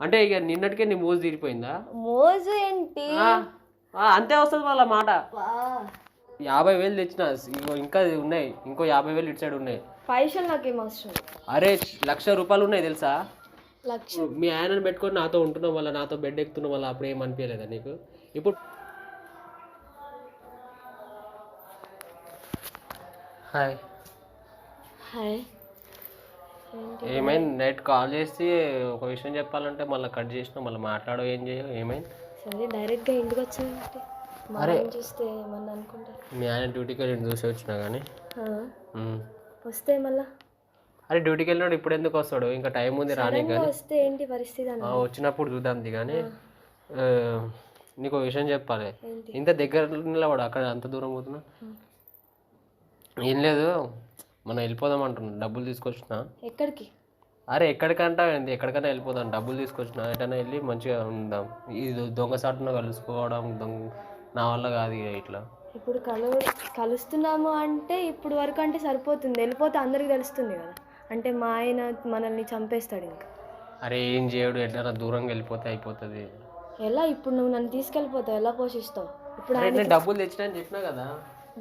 అంటే ఇక నిన్నటికే నీ మోజు తీరిపోయిందా? మోజు ఏంటి? అంతే వస్తుంది వాళ్ళ మాట. 50,000 తెచ్చిన, ఇంకా ఉన్నాయి, ఇంకో 50,000 ఇటు సైడ్ ఉన్నాయి. పైసలు నాకేం అవసరం. అరే 1,00,000 రూపాయలు ఉన్నాయి తెలుసా? లక్ష మీ ఆయనను పెట్టుకొని నాతో ఉంటున్నాం వల్ల, నాతో బెడ్ ఎక్కుతున్నాం వల్ల అప్పుడు ఏం అనిపించలేదా నీకు? ఇప్పుడు హాయ్ హాయ్. ఏమైంది? నైట్ కాల్ చేసి ఒక విషయం చెప్పాలంటే మళ్ళీ కట్ చేసినావు, మళ్ళీ మాట్లాడవు, ఏం చేయవు, ఏమైంది? సరే డైరెక్ట్గా ఇంటికి వచ్చానంటే అరే చూస్తే ఏమన్నా అనుకుంటారు. మీ ఆయన డ్యూటీకి వెళ్ళి చూసి వచ్చినా కానీ వస్తే మళ్ళా. అరే డ్యూటీకి వెళ్ళినాడు, ఇప్పుడు ఎందుకు వస్తాడు? ఇంకా టైం ఉంది రాని. కానీ వస్తే ఏంటి పరిస్థితి అన్న? వచ్చినప్పుడు చూద్దాంది. కానీ నీకు విషయం చెప్పాలి. ఇంత దగ్గర నిలబడు, అక్కడ అంత దూరం పోతున్నా. ఏం లేదు, మనం వెళ్ళిపోదాం అంటున్నా, డబ్బులు తీసుకొచ్చిన. ఎక్కడికి? అరే ఎక్కడికంటా ఏంది, ఎక్కడికైనా వెళ్ళిపోదాం, డబ్బులు తీసుకొచ్చిన. ఎటైనా వెళ్ళి మంచిగా ఉందాం. ఇది దొంగసాటున కలుసుకోవడం నా వల్ల కాదు ఇట్లా. ఇప్పుడు కలుస్తున్నాము అంటే ఇప్పుడు వరకు అంటే సరిపోతుంది, వెళ్ళిపోతే అందరికి తెలుస్తుంది కదా. అంటే మా ఆయన మనల్ని చంపేస్తాడు ఇంకా. అరే ఏం చేయడు, ఎట్లా దూరంగా వెళ్ళిపోతే అయిపోతుంది. ఎలా? ఇప్పుడు నువ్వు నన్ను తీసుకెళ్ళిపోతావు, ఎలా పోషిస్తావు? ఇప్పుడు నేను డబ్బులు తెచ్చినా అని చెప్పినా కదా.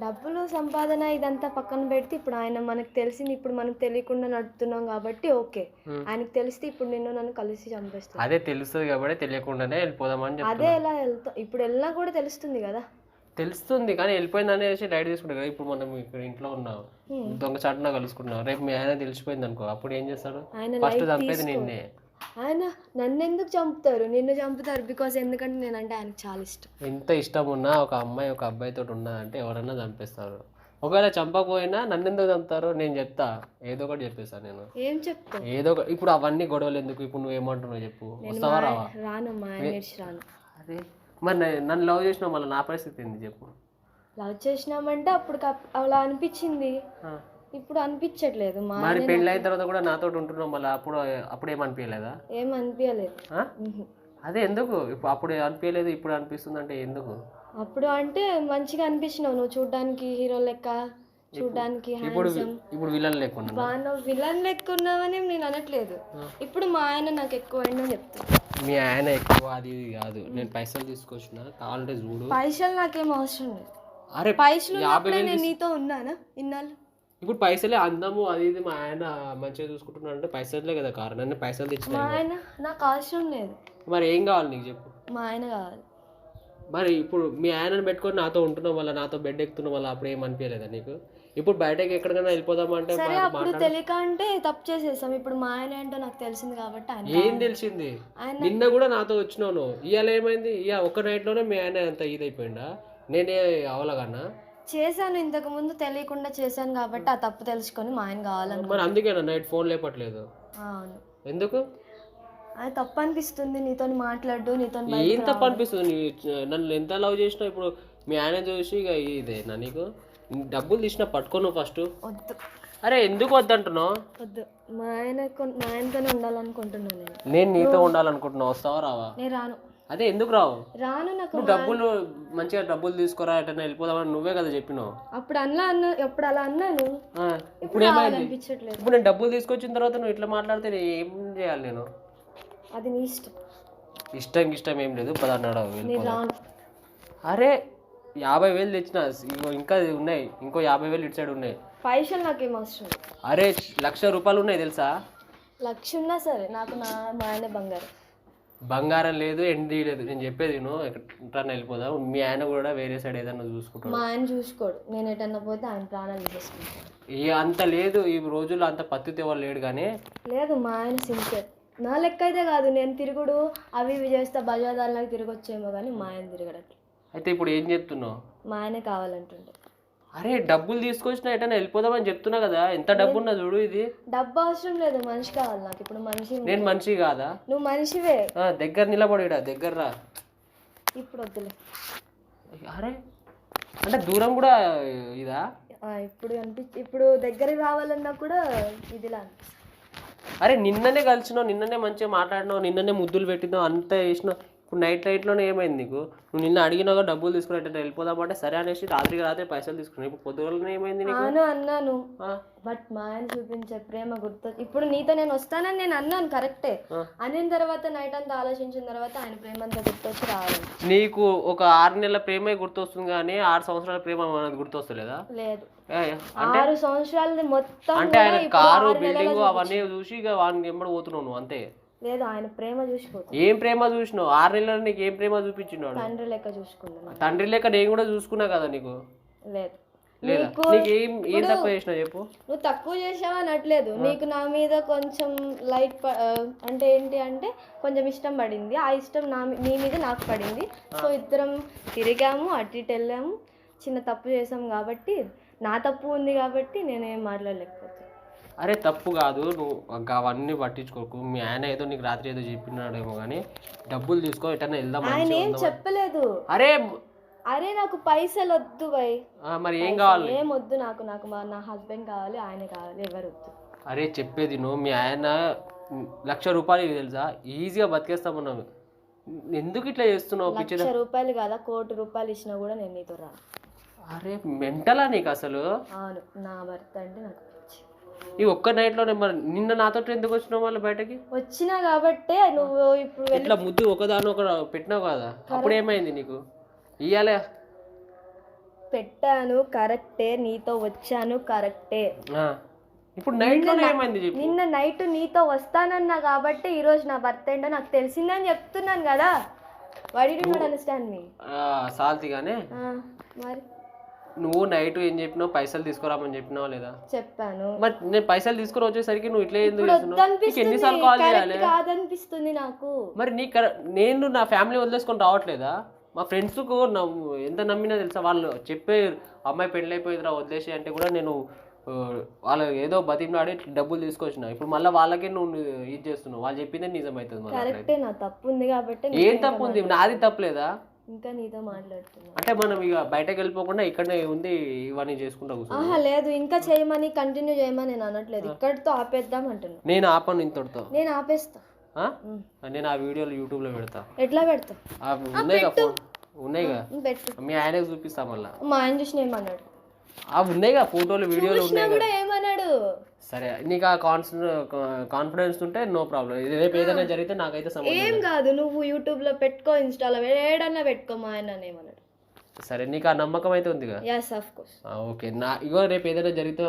డబ్బులు సంపాదన ఇదంతా పక్కన పెడితే ఇప్పుడు ఆయన మనకు తెలిసింది, ఇప్పుడు మనకు తెలియకుండా నడుపుతున్నాం కాబట్టి ఓకే. ఆయనకు తెలిస్తే ఇప్పుడు నన్ను కలిసి చంపేస్తాడు. అదే తెలుస్తుంది కాబట్టి తెలియకుండానే వెళ్ళిపోదామని చెప్పి. అదే ఎలా వెళ్తా? ఇప్పుడు వెళ్ళినా కూడా తెలుస్తుంది కదా. తెలుస్తుంది కానీ వెళ్ళిపోయింది అనేసి డైట్ తీసుకుంటాం కదా. ఇప్పుడు మనం ఇక్కడ ఇంట్లో ఉన్నాం, దొంగచాటున కలుసుకుంటున్నాం, రేపు మీ ఆయన తెలిసిపోయింది అనుకో, అప్పుడు ఏం చేస్తాడు? ఫస్ట్ చంపేది నిన్నే. ఆయన నన్ను ఎందుకు చంపుతారు? నిన్ను చంపుతారు బికాస్ ఎందుకంటే నేనంటే ఆయనకు చాలా ఇష్టం. ఎంత ఇష్టం ఉన్నా ఒక అమ్మాయి ఒక అబ్బాయితో ఉన్నదంటే ఎవరన్నా చంపేస్తారు. ఒకవేళ చంపకపోయినా నన్ను ఎందుకు చంపుతారో నేను చెప్తా, ఏదో ఒకటి చెప్పేస్తాను నేను. ఏం చెప్తా? ఏదో ఒకటి. ఇప్పుడు అవన్నీ గొడవలు ఎందుకు? ఇప్పుడు నువ్వు ఏమంటున్నావు చెప్పు, వస్తావా రావా? రానమ్మా, రాను. అరే మరి నన్ను లవ్ చేసినావు, మళ్ళీ నా పరిస్థితి ఏంది చెప్పు? లవ్ చేసినామంటే అప్పుడు అలా అనిపించింది, ఇప్పుడు అనిపించట్లేదు. మరి పెళ్ళి అయిన తర్వాత కూడా నాతో ఉంటున్నావు, మళ్ళీ అప్పుడు ఏమనిపించలేదా? ఏం అనిపించలేదు. అదే ఎందుకు ఇప్పుడు అప్పుడు అనిపించలేదు, ఇప్పుడు అనిపిస్తుంది అంటే ఎందుకు? అప్పుడు అంటే మంచిగా అనిపించినావు నువ్వు, చూడ్డానికి హీరో లెక్క, చూడ్డానికి ఇప్పుడు విలన్ లేకుండా. విలన్ లెక్క ఉన్నావని నేను అనట్లేదు. ఇప్పుడు మా ఆయన నాకు ఎక్కువ అయిందని చెప్తాను. మీ ఆయన ఎక్కువ అది కాదు, నేను పైసలు తీసుకొచ్చిన, కావాలంటే చూడు. పైసలు నాకేం అవసరం లేదు. అరే పైసలు నేను నీతో ఉన్నానా ఇన్నాళ్ళు? ఇప్పుడు పైసలే అందము అది ఇది. మా ఆయన మంచిగా చూసుకుంటున్నాడు అంటే పైసలే కదా కారణం. నేను పైసలు తెచ్చిన. మా ఆయన నాకు అవసరం లేదు. మరి ఏం కావాలి నీకు చెప్పు? మా ఆయన కావాలి. మరి ఇప్పుడు మీ ఆయనను పెట్టుకొని నాతో ఉంటున్నాం వల్ల, నాతో బెడ్ ఎక్కుతున్నాం వల్ల అప్పుడు ఏం అనిపించలేదా నీకు? ఇప్పుడు బయటకి ఎక్కడికైనా వెళ్ళిపోదామంటే సరే అప్పుడు తెలియక అంటే తప్పు చేసేసాం. ఇప్పుడు మా ఆయన ఏంటో నాకు తెలిసింది కాబట్టి ఆయన. ఏం తెలిసింది? నిన్న కూడా నాతో వచ్చినావు, ఇవాళ ఏమైంది? ఒక్క నైట్ లోనే మీ ఆయన అంత ఇదైపోయిందా? నేనే అవలగన్నా చేశాను, ఇంతకు ముందు తెలియకుండా చేశాను కాబట్టి ఆ తప్పు తెలుసుకొని మా ఆయన కావాలని. మరి అందుకేనా నైట్ ఫోన్ లేపట్లేదు? అవును. ఎందుకు? అది తప్పు అనిపిస్తుంది నీతో మాట్లాడు. నీతో ఏం తప్పు అనిపిస్తుంది? నన్ను ఎంత లవ్ చేసినా ఇప్పుడు మీ ఆయన చూసి ఇక ఇదేనా నీకు? డబ్బులు తీసినా పట్టుకోను ఫస్ట్. వద్దు. అరే ఎందుకు వద్దంటున్నావు? వద్దు. మా ఆయనతోనే ఉండాలనుకుంటున్నాను నేను నీతో ఉండాలనుకుంటున్నావు, వస్తావా రావా? నేను రాను. అదే ఎందుకు రావు? రాను. నాకు డబ్బులు మంచిగా డబ్బులు తీసుకోరా, ఎటైనా వెళ్ళిపోదామని నువ్వే కదా చెప్పినావు. అప్పుడు ఎప్పుడు అలా అన్నాను, ఇప్పుడు ఏమైంది? ఇప్పుడు నేను డబ్బులు తీసుకొచ్చిన తర్వాత నువ్వు ఇట్లా మాట్లాడితే ఏం చేయాలి నేను? అది నీ ఇష్టం. ఇష్టం ఏం లేదు, పదన్నాడు. అరే 50,000 తెచ్చిన, ఇంకా ఉన్నాయి, ఇంకో 50,000 ఇటు సైడ్ ఉన్నాయి. పైసలు నాకేం అవసరం. అరే 1,00,000 రూపాయలు ఉన్నాయి తెలుసా? 1,00,000 ఉన్నా సరే నాకు మా ఆయన బంగారం లేదు, ఎండి లేదు. నేను చెప్పేది నువ్వు ఎక్కడన్నా వెళ్ళిపోదాం. మీ ఆయన కూడా వేరే సైడ్ ఏదన్నా చూసుకుంటాడు. మా ఆయన చూసుకోడు, నేను ఎటన్నా పోతే ఆయన ప్రాణాలు తీసుకుంటాడు. అంత లేదు ఈ రోజుల్లో, అంత పత్తి ఎవరు లేడు. కానీ లేదు, మా ఆయన సిన్సియర్. నా లెక్క అయితే కాదు, నేను తిరుగుడు అవి ఇవి చేస్తా, బజాదారులకు తిరగొచ్చేమో కానీ మా ఆయన తిరగడట్లేదు. అయితే ఇప్పుడు ఏం చెప్తున్నావు? మా ఆయనే కావాలంటుండే. అరే డబ్బులు తీసుకొచ్చినా ఎటైనా వెళ్ళిపోదామని చెప్తున్నా కదా. ఎంత డబ్బు ఉన్నా చూడు. ఇది డబ్బు అవసరం లేదు, మనిషి కావాలి నాకు ఇప్పుడు. నేను మనిషి కాదా? నువ్వు మనిషివే. దగ్గర నిలబడి దగ్గర రా. ఇప్పుడు వద్దులే. అరే అంటే దూరం కూడా ఇదా? ఇప్పుడు దగ్గరికి రావాలన్నా కూడా ఇదిలా. అరే నిన్ననే కలిసినావు, నిన్ననే మంచిగా మాట్లాడినావు, నిన్ననే ముద్దులు పెట్టినావు, అంతా చేసినావు. ఇప్పుడు నైట్లోనే ఏమైంది నీకు? నువ్వు నిన్న అడిగినాగా డబ్బులు తీసుకుని అంటే వెళ్ళిపోదామంటే సరే అనేసి రాత్రికి రాత్రి పైసలు తీసుకున్నావు. ఇప్పుడు పొద్దుగలనే ఏమైంది నీకు? అన్నాను బట్ మా ఆయన చూపించే ప్రేమ గుర్తు. ఇప్పుడు నీతో నేను వస్తానని నేను అన్నాను కరెక్టే. అనిన తర్వాత నైట్ అంతా ఆలోచించిన తర్వాత ఆయన ప్రేమ అంతా గుర్తొచ్చి రావాలి. నీకు ఒక 6 నెలల ప్రేమే గుర్తొస్తుంది కానీ 6 సంవత్సరాల ప్రేమ అనేది గుర్తొస్తలేదా? లేదు, 6 సంవత్సరాలది మొత్తం. అంటే ఆయన కారు బిల్డింగ్ అవన్నీ చూసి ఇక వాడిని ఎంబడి పోతున్నావు నువ్వు అంతే. లేదు, ఆయన ప్రేమ చూసిపోతా. ఏం ప్రేమ చూసినావు? 6 నెలలు నీకు ఏం ప్రేమ చూపించినాడు? తండ్రి లెక్క చూసుకున్నాను. తండ్రి లెక్క నేను కూడా చూసుకున్నా కదా నీకు. లేదు, లేదా నీకు ఏం తక్కువ చేసినా చెప్పు. నువ్వు తక్కువ చేసావు అనట్లేదు. నీకు నా మీద కొంచెం లైట్ అంటే ఏంటి అంటే కొంచెం ఇష్టం పడింది. ఆ ఇష్టం నీ మీద నాకు పడింది. సో ఇద్దరం తిరిగాము, అటు ఇటు వెళ్ళాము, చిన్న తప్పు చేసాం కాబట్టి నా తప్పు ఉంది కాబట్టి నేనేం మాట్లాడలేకపోతాను. అరే తప్పు కాదు, నువ్వు అవన్నీ పట్టించుకోకు. మీ ఆయన ఏదో నీకు రాత్రి ఏదో చెప్పినాడేమో కానీ డబ్బులు తీసుకో ఎటన్నా వెళ్దాం. ఆయన ఏం చెప్పలేదు. అరే నాకు పైసలు వద్దు భయ్. మరి ఏం కావాలి? ఏం వద్దు నాకు. నా హస్బెండ్ కావాలి, ఆయన కావాలి, ఎవరు వద్దు. అరే చెప్పేది నువ్వు, మీ ఆయన 1,00,000 రూపాయలు తెలుసా ఈజీగా బతికేస్తామన్నావు. ఎందుకు ఇట్లా చేస్తున్నావు? 1,00,000 రూపాయలు కాదా, 1,00,00,000 రూపాయలు ఇచ్చినా కూడా నేను నీతో రా. అరే మెంటలా నీకు అసలు? అవును, నా భర్త అంటే నాకు ఈ ఒక్క నైట్లోనే. మరి నిన్న నాతో ఎందుకు వచ్చినావు మళ్ళీ బయటకి? వచ్చినా కాబట్టే నువ్వు ఇప్పుడు ఇట్లా ముద్దు ఒకదాని ఒక పెట్టినావు కదా, అప్పుడు ఏమైంది నీకు? ఇయ్యాలే పెట్టాను కరెక్టే, నీతో వచ్చాను కరెక్టే. ఇప్పుడు నైట్లోనే ఏమైంది? నిన్న నైట్ నీతో వస్తానన్నా కాబట్టి ఈరోజు నా భర్త ఏంటో నాకు తెలిసిందని చెప్తున్నాను కదా. Why do you not understand me? సాల్తీగానే మరి నువ్వు నైట్ ఏం చెప్పినావు? పైసలు తీసుకురామని చెప్పినావా లేదా? చెప్పాను. మరి నేను పైసలు తీసుకుని వచ్చేసరికి నువ్వు ఇట్లా ఎందుకు చేస్తున్నావు? ఎన్నిసార్లు కాల్ చేయాలి? కాదనిపిస్తుంది నాకు. మరి నేను నా ఫ్యామిలీ వదిలేసుకొని రావట్లేదా? మా ఫ్రెండ్స్కు ఎంత నమ్మినా తెలుసా? వాళ్ళు చెప్పే అమ్మాయి పెళ్ళి అయిపోయిందిరా వదిలేసి అంటే కూడా నేను వాళ్ళు ఏదో బతిమలాడి డబ్బులు తీసుకొచ్చిన. ఇప్పుడు మళ్ళీ వాళ్ళకే నువ్వు ఇది చేస్తున్నావు. వాళ్ళు చెప్పిందే నిజమవుతుంది. కరెక్టే, నా తప్పు ఉంది కాబట్టి. ఏం తప్పు ఉంది? నాది తప్పులేదా? ఇంకా నీతో మాట్లాడుతున్నా అంటే మనం ఇక బయటకు వెళ్ళిపోకుండా ఇక్కడనే ఉంది ఇవన్నీ చేసుకుంటా కూర్చో. లేదు, ఇంకా చేయమని కంటిన్యూ చేయమని నేను అనట్లేదు. ఇక్కడితో ఆపేద్దాం అంటున్నా. నేను ఆపను ఇంతటితో. నేను ఆపేస్తా. నేను ఆ వీడియోలు యూట్యూబ్లో పెడతా. ఎట్లా పెడతా? ఉన్నాయిగా మీ ఆయనకు చూపిస్తా. మళ్ళీ మా ఆయన చూసిన ఏమన్నాడు? ఉన్నాయిగా ఫోటోలు వీడియోలు ఉన్నాయి. ఏమన్నాడు? సరే, నీకు ఆ కాన్ఫిడెన్స్ ఉంటే నో ప్రాబ్లం. ఇది రేపు ఏదైనా జరిగితే నాకైతే సంబంధం ఏం కాదు. నువ్వు యూట్యూబ్లో పెట్టుకో, ఇన్స్టాలో ఏడన్నా పెట్టుకో. మా ఆయన ఏమన్నాడు? సరే, నీకు ఆ నమ్మకం అయితే ఉందిగా? yes of course. ఓకే. ఇగో రేపు ఏదైనా జరిగితే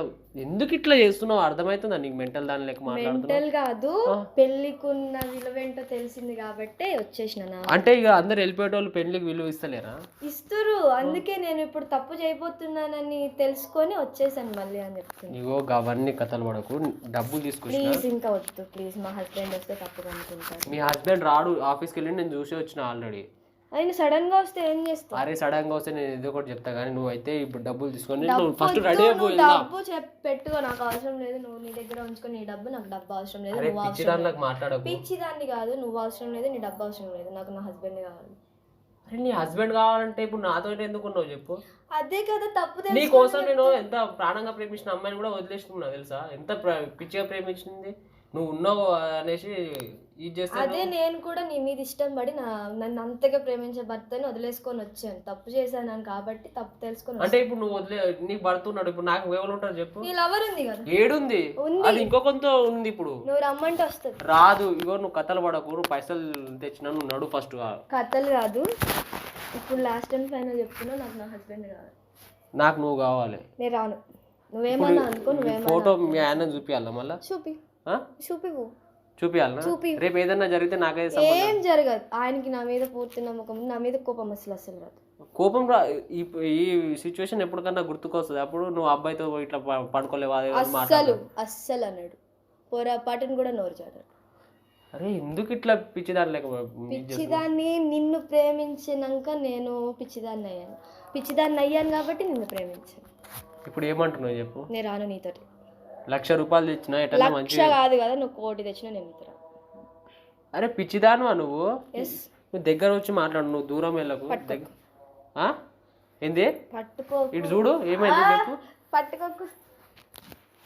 ఎందుకు ఇట్లా చేస్తున్నావు అర్థమవుతుందా నీకు? మెంటల్ దాని లెక్క మాట్లాడుతున్నావు. మెంటల్ కాదు, పెళ్లికున్న విలువేంటో తెలిసింది కాబట్టి వచ్చేసిన. అంటే ఇక అందరు వెళ్ళిపోయేటోళ్ళు పెళ్లికి విలువ ఇస్తలేరా? ఇస్తారు. అందుకే నేను ఇప్పుడు తప్పు చేయబోతున్నానని తెలుసుకొని వచ్చేసాను మళ్ళీ అని చెప్తాను. ఇగో అవన్నీ కథలు పడకు, డబ్బులు తీసుకొచ్చి. ప్లీజ్ ఇంకా వద్దు ప్లీజ్. మా హస్బెండ్ వస్తే తప్పుగా అనుకుంటారు. మీ హస్బెండ్ రాడు, ఆఫీస్కి వెళ్ళి నేను చూసి వచ్చిన ఆల్రెడీ. ఆయన సడన్ గా వస్తే ఏం చేస్తావు? అరే సడన్ గా వస్తే నేను ఏదో ఒకటి చెప్తా కానీ నువ్వైతే ఇప్పుడు డబ్బులు తీసుకొని ఫస్ట్ రెడీ అయిపోయి డబ్బు పెట్టుకో, నాకు అవసరం లేదు. నువ్వు నీ దగ్గర ఉంచుకో నీ డబ్బు. నాకు డబ్బు అవసరం లేదు. నువ్వు పిచ్చిదాన్ని కాదు, నువ్వు అవసరం లేదు, నీ డబ్బు అవసరం లేదు. నాకు నా హస్బెండ్ కావాలి. అరే నీ హస్బెండ్ కావాలంటే ఇప్పుడు నాతో ఎందుకున్నావు చెప్పు? అదే కదా తప్పు. నీ కోసం నేను ఎంత ప్రాణంగా ప్రేమించిన అమ్మాయిని కూడా వదిలేసుకున్నా తెలుసా? ఎంత పిచ్చిగా ప్రేమించింది. నువ్వు ఉన్నావు అనేసి ఇది చేస్తా. అదే నేను కూడా నీ మీద ఇష్టం పడి నన్ను అంతగా ప్రేమించే భర్తని వదిలేసుకొని వచ్చాను. తప్పు చేశాను కాబట్టి తప్పు తెలుసుకొని. అంటే ఇప్పుడు నువ్వు నీకు భర్తున్నాడు, ఇప్పుడు నాకు ఎవరు ఉంటారు చెప్పు? నీ లవర్ ఉంది కదా. ఏడుంది? అది ఇంకొకంతో ఉంది. ఇప్పుడు నువ్వు రమ్మంటే వస్తుంది. రాదు. ఇగో నువ్వు కథలు పడకు, నువ్వు పైసలు తెచ్చినా నువ్వు నడు ఫస్ట్. కథలు కాదు, ఇప్పుడు లాస్ట్ అండ్ ఫైనల్ చెప్తున్నా. నాకు నా హస్బెండ్ కావాలి. నాకు నువ్వు కావాలి. నేను రాను. నువ్వేమన్నా అనుకో. నువ్వేమన్నా ఫోటో మీ ఆయన చూపియాలా? మళ్ళీ చూపియాలనా? రేపు ఏదన్నా జరిగితే నాకైతే ఏం జరగదు. ఆయనకి నా మీద పూర్తి నమ్మకం. నా మీద కోపం అసలు రాదు. కోపం ఈ సిచ్యువేషన్ ఎప్పటికన్నా గుర్తుకొస్తుంది. అప్పుడు నువ్వు అబ్బాయితో ఇట్లా పడుకోలేవు అస్సలు అన్నాడు. పొరపాటును కూడా నోరు జాడాడు. అరే ఎందుకు ఇట్లా పిచ్చిదాన్ని లేక? పిచ్చిదాన్ని నిన్ను ప్రేమించినాక నేను పిచ్చిదాన్ని అయ్యాను కాబట్టి నిన్ను ప్రేమించాను. ఇప్పుడు ఏమంటున్నావు చెప్పు? నేను రాను నీతోటి. 1,00,000 రూపాయలు తెచ్చినా ఎట్లా? 1,00,000 కాదు కదా, నువ్వు 1,00,00,000 తెచ్చినా నేను ఇతరా. అరే పిచ్చిదానువా నువ్వు? నువ్వు దగ్గర వచ్చి మాట్లాడు, నువ్వు దూరం వెళ్ళకు. ఏంది? పట్టుకో. ఇటు చూడు ఏమైంది చెప్పు.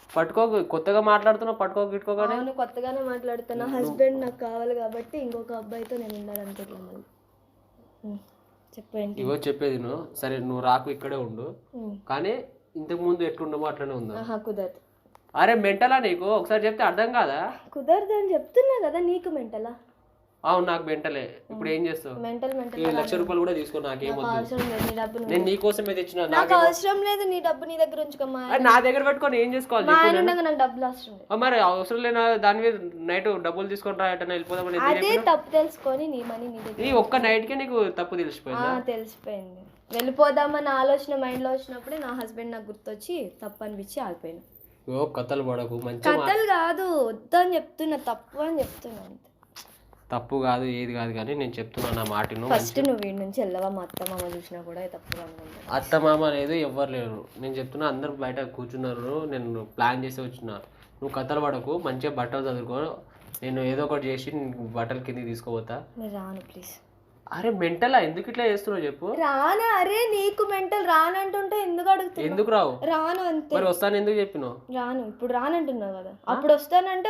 పట్టుకోకు. కొత్తగా మాట్లాడుతున్నావు. పట్టుకోకు ఇట్టుకోగానే. కొత్తగానే మాట్లాడుతున్నా. హస్బెండ్ నాకు కావాలి కాబట్టి ఇంకొక అబ్బాయితో నేను ఉండాలనుకుంటున్నాను. చెప్పండి. ఇగో చెప్పేది నువ్వు సరే, నువ్వు రాకు ఇక్కడే ఉండు, కానీ ఇంతకు ముందు ఎట్లుండమో అట్లనే ఉందా? కుదరదు. అరే మెంటలా నీకు? ఒకసారి చెప్తే అర్థం కాదా? కుదరదు అని చెప్తున్నా కదా, నీకు మెంటలా? అవును నాకు మెంటలే. ఇప్పుడు ఏం చేస్తావు? మెంటల్ 1,00,000 కూడా తీసుకో, నాకేం వద్దు. అవసరం లేదు నీ డబ్బు. నేను నీకోసమే తెచ్చిన. నాకు అవసరం లేదు నీ డబ్బు, నీ దగ్గర ఉంచుకోమా. నా దగ్గర పెట్టుకొని ఏం చేసుకోవాలి? మా ఆయన ఉండగా నాకు డబ్బులు అవసరం లేదు. మరి అవసరం లేనా దాని మీద నైట్ డబ్బులు తీసుకొని రాయటన్నా వెళ్ళిపోదామని? అదే తప్పు తెలుసుకొని నీ మనీ నీ దగ్గర. ఈ ఒక్క నైట్ కే నీకు తప్పు తెలిసిపోయిందా? తెలిసిపోయింది. వెళ్ళిపోదామన్న ఆలోచన మైండ్ లో వచ్చినప్పుడే నా హస్బెండ్ నాకు గుర్తొచ్చి తప్పు అనిపించి ఆగిపోయినా. ఓ కథలు పడకు, మంచి కథలు కాదు, వద్దని చెప్తున్నా, తప్పు అని చెప్తున్నా అంతే. తప్పు కాదు ఏది కాదు, కానీ నేను చెప్తున్నా నా మాటను. ఫస్ట్ నువ్వు వీడి నుంచి వెళ్ళవా, మా అత్త మామ చూసినా కూడా తప్పుగా అనుకుంటా. అత్త మామ లేదు, ఎవ్వరు లేరు. నేను చెప్తున్నా, అందరు బయట కూర్చున్నారు, నేను ప్లాన్ చేసి వచ్చిన. నువ్వు కథలు పడకు, మంచిగా బట్టలు చదువుకో, నేను ఏదో ఒకటి చేసి బట్టలు కిందకి తీసుకోపోతా. నేను రాను ప్లీజ్. అరే మెంటలా, ఎందుకు ఇట్లా చేస్తున్నావు చెప్పు? రానా? అరే నీకు మెంటల్, రానంటుంటే ఎందుకు అడుగుతావు? ఎందుకు రావు? రాను అంతే. మరి వస్తాను ఎందుకు చెప్పినావు? రాను, ఇప్పుడు రానంటున్నావు కదా. అప్పుడు వస్తానంటే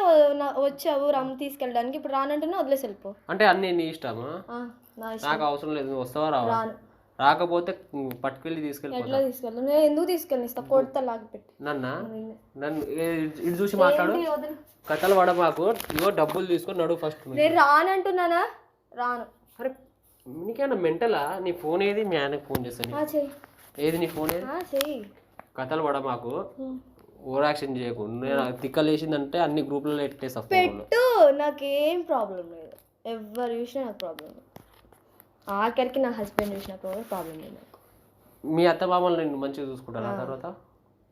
వచ్చావు రమ్మ తీసుకెళ్ళడానికి, ఇప్పుడు రానంటున్నా వదిలేసి వెళ్ళిపో. అంటే అన్ని నీ ఇష్టమా? నా ఇష్టం. నాకు అవసరం లేదు, నువ్వు వస్తావా రావా? రాను. రాకపోతే పట్టుకెళ్ళి తీసుకెళ్ళి. ఎట్లా తీసుకెళ్ళి? నేను ఎందుకు తీసుకెళ్ళిస్తా? కొడతా లాగి పెట్టి. నన్ను ఇటు చూసి మాట్లాడు. కథలు పడ మాకు. ఇగో డబ్బులు తీసుకొని నడువు ఫస్ట్. నేను రానంటున్నానా? రాను. అరే నీకేమన్నా మెంటలా? నీ ఫోన్ ఏది? మీ ఆయనకు ఫోన్ చేస్తాను. ఏది నీ ఫోన్ ఏది? కథలు పడ మాకు, ఓవర్ యాక్షన్ చేయకు. నేను తిక్కలేసిందంటే అన్ని గ్రూప్లలో ఎట్టేస్తా. పెట్టు, నాకేం ప్రాబ్లం లేదు. ఎవరు చూసినా నాకు ప్రాబ్లం లేదు. ఆఖరికి నా హస్బెండ్ చూసినా ప్రాబ్లం లేదు నాకు. మీ అత్త మామలు నిన్ను మంచిగా చూసుకుంటారు, ఆ తర్వాత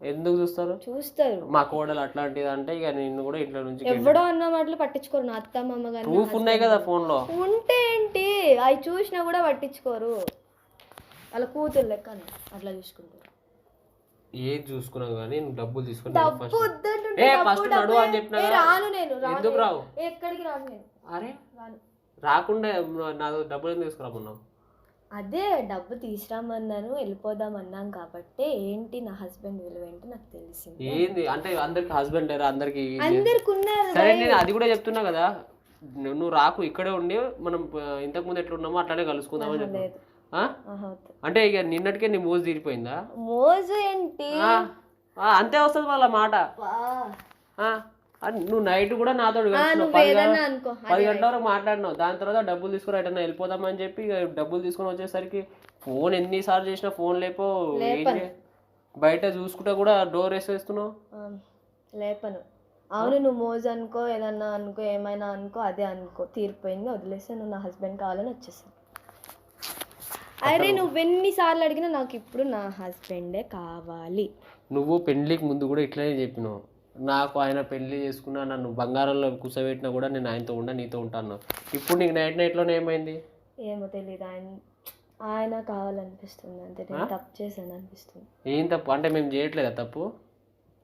ఎందుకు చూస్తారు? చూస్తారు. మా కోడలు అట్లాంటిది అంటే ఇక నిన్ను కూడా ఇంట్లో నుంచి ఎవడో అన్న మాటలు పట్టించుకోరు. నా అత్త మామ కానీ ప్రూఫ్ ఉన్నాయి కదా ఫోన్ లో. ఉంటే ఏంటి, అవి చూసినా కూడా పట్టించుకోరు. వాళ్ళ కూతురు లెక్క అట్లా చూసుకుంటారు. ఏది చూసుకున్నా కానీ నువ్వు డబ్బులు తీసుకుని రాను. నేను ఎందుకు రావు? ఎక్కడికి రాను నేను. అరే రాకుండా నా డబ్బులు ఎందుకు తీసుకురామన్నావు? అదే డబ్బు తీసుకురామన్నాను, వెళ్ళిపోదామన్నాం కాబట్టి ఏంటి నా హస్బెండ్ విలువ ఏంటి నాకు తెలిసింది. ఏంది అంటే అందరికి హస్బెండ్ లేరా? అందరికి ఉన్నారు. సరే నేను అది కూడా చెప్తున్నా కదా, నువ్వు రాకు, ఇక్కడే ఉండి మనం ఇంతకు ముందు ఎట్లా ఉన్నామో అట్లానే కలుసుకుందామని చెప్పి. అంటే ఇక నిన్నటికే నీ మోజు తీరిపోయిందా? మోజు ఏంటి, అంతే వస్తుంది వాళ్ళ మాట. నువ్వు నైట్ కూడా నాతో 10 గంటల వరకు మాట్లాడినావు. దాని తర్వాత డబ్బులు తీసుకుని ఎటన్నా వెళ్ళిపోదామని చెప్పి డబ్బులు తీసుకుని వచ్చేసరికి ఫోన్ ఎన్నిసార్లు చేసినా ఫోన్ లేపో. బయట చూసుకుంటా కూడా డోర్ వేసేస్తున్నావు. లేపను. అవును, నువ్వు మోజు అనుకో, ఏదన్నా అనుకో, ఏమైనా అనుకో, అదే అనుకో, తీరిపోయింది, వదిలేస్తే నువ్వు నా హస్బెండ్ కావాలని వచ్చేసాను. అరే నువ్వు ఎన్నిసార్లు అడిగినా నాకు ఇప్పుడు నా హస్బెండే కావాలి. నువ్వు పెళ్లికి ముందు కూడా ఇట్లనే చెప్పినావు, నాకు ఆయన పెళ్లి చేసుకున్నా, నన్ను బంగారంలో కూర్చోబెట్టినా కూడా నేను ఆయనతో నీతో ఉంటాను. ఇప్పుడు నీకు నైట్లోనే ఏమైంది? ఏమో తెలియదు. ఆయన కావాలనిపిస్తుంది అంతే. నేను తప్పు చేశాను అనిపిస్తుంది. ఏం తప్పు అంటే మేము చేయట్లేదా? తప్పు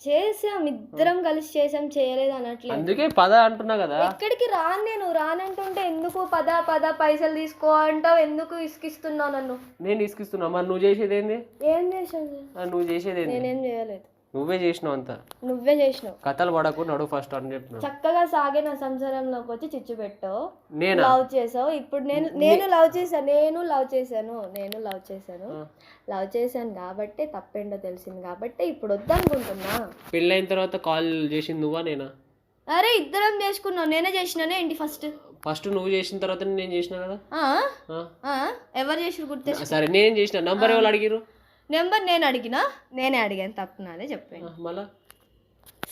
చేసాం, ఇద్దరం కలిసి చేసాం, చేయలేదు అనట్లేదు. అందుకే పద అంటున్నా కదా. ఎక్కడికి రాను నేను. రానంటుంటే ఎందుకు పద పైసలు తీసుకో అంటావు, ఎందుకు ఇసుకిస్తున్నావు నన్ను? నేను ఇసుకిస్తున్నా? మరి నువ్వు చేసేది ఏంది? ఏం చేసాను? నువ్వు చేసేది ఏంది? నేనేం చేయలేదు. నువ్వే చేసినావు అంతా. నువ్వే చేసినావు. కథలు పడకు, నడు ఫస్ట్ అని చెప్తున్నా. చక్కగా సాగే నా సంసారంలోకి వచ్చి చిచ్చు పెట్టావు. నేను లవ్ చేసావు. ఇప్పుడు నేను లవ్ చేశాను కాబట్టి తప్పేంటో తెలిసింది కాబట్టి ఇప్పుడు వద్దనుకుంటున్నా. పెళ్ళైన తర్వాత కాల్ చేసింది నువ్వా నేనా? అరే ఇద్దరం చేసుకున్నావు. నేనే చేసినానే ఏంటి? ఫస్ట్ నువ్వు చేసిన తర్వాత నేను చేసిన కదా. ఎవరు చేసి గుర్తు? సరే నేను చేసిన. నంబర్ ఎవరు అడిగిరు? నెంబర్ నేనే అడిగాను. తప్పు నాదే చెప్పాను. మళ్ళా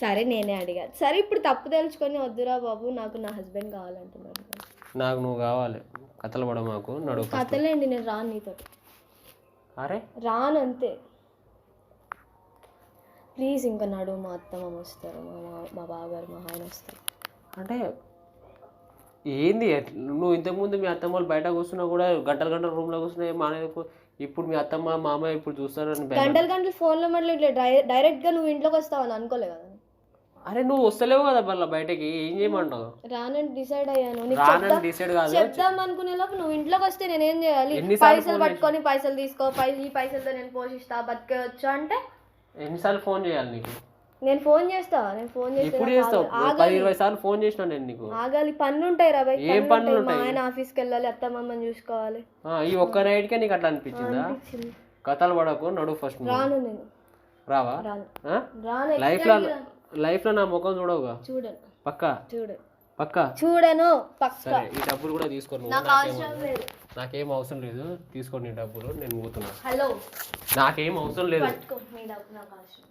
సరే నేనే అడిగాను. సరే ఇప్పుడు తప్పు తెలుసుకొని వద్దురా బాబు, నాకు నా హస్బెండ్ కావాలంటున్నాను. నాకు నువ్వు కావాలి. కథలు పడ మాకు, నడు. కథలేండి, నేను రాను నీతో. అరే రాను అంతే. ప్లీజ్ ఇంకా నడు. మా అత్తమ్మ వస్తారు, మా బావగారు, మా ఆయన వస్తారు. అంటే ఏంది? నువ్వు ఇంతకుముందు మీ అత్తమ్మ వాళ్ళు బయట కూర్చున్నా కూడా గంటల రూమ్లో కూర్చున్నా మానేది. ఇప్పుడు మీ అత్తమ్మ మామయ్య ఇప్పుడు చూస్తారని గంటలు ఫోన్లో మాట్లాడలే. డైరెక్ట్గా నువ్వు ఇంట్లోకి వస్తావని అనుకోలే కదా. అరే నువ్వు వస్తలేవు కదా మళ్ళీ బయటకి, ఏం చేయమంటావు? రానని డిసైడ్ అయ్యాను. డిసైడ్ కాదు, చెప్దాం అనుకునే లోపు నువ్వు ఇంట్లోకి వస్తే నేనేం చేయాలి? పైసలు పట్టుకొని పైసలు తీసుకో, ఈ పైసలతో నేను పోషిస్తా, బతికేయచ్చు అంటే ఎన్నిసార్లు ఫోన్ చేయాలి నీకు? నేను ఫోన్ చేస్తే ఇప్పుడు చేస్తావు 10-20 సార్లు ఫోన్ చేసినా నేను నీకు. ఆగాలి, పనులు ఉంటాయి రా భయ్. ఏం పనులు మా ఉంటాయి? ఆయన ఆఫీస్కి వెళ్ళాలి, అత్తమ్మని చూసుకోవాలి. ఈ ఒక్క నైట్కే నీకు అట్లా అనిపించిందా? కథలు పడకు, నడు ఫస్ట్. రాను నేను, రావా? రాను. లైఫ్ లో నా ముఖం చూడవుగా? చూడను. పక్కా చూడను. సరే, ఈ డబ్బులు కూడా తీసుకోను. నాకు అవసరం లేదు. నాకేం అవసరం లేదు, తీసుకోండి ఈ డబ్బులు, నేను పోతున్నా. హలో, నాకేం అవసరం లేదు. పట్టుకో, మీ డబ్బు నాకు అవసరం.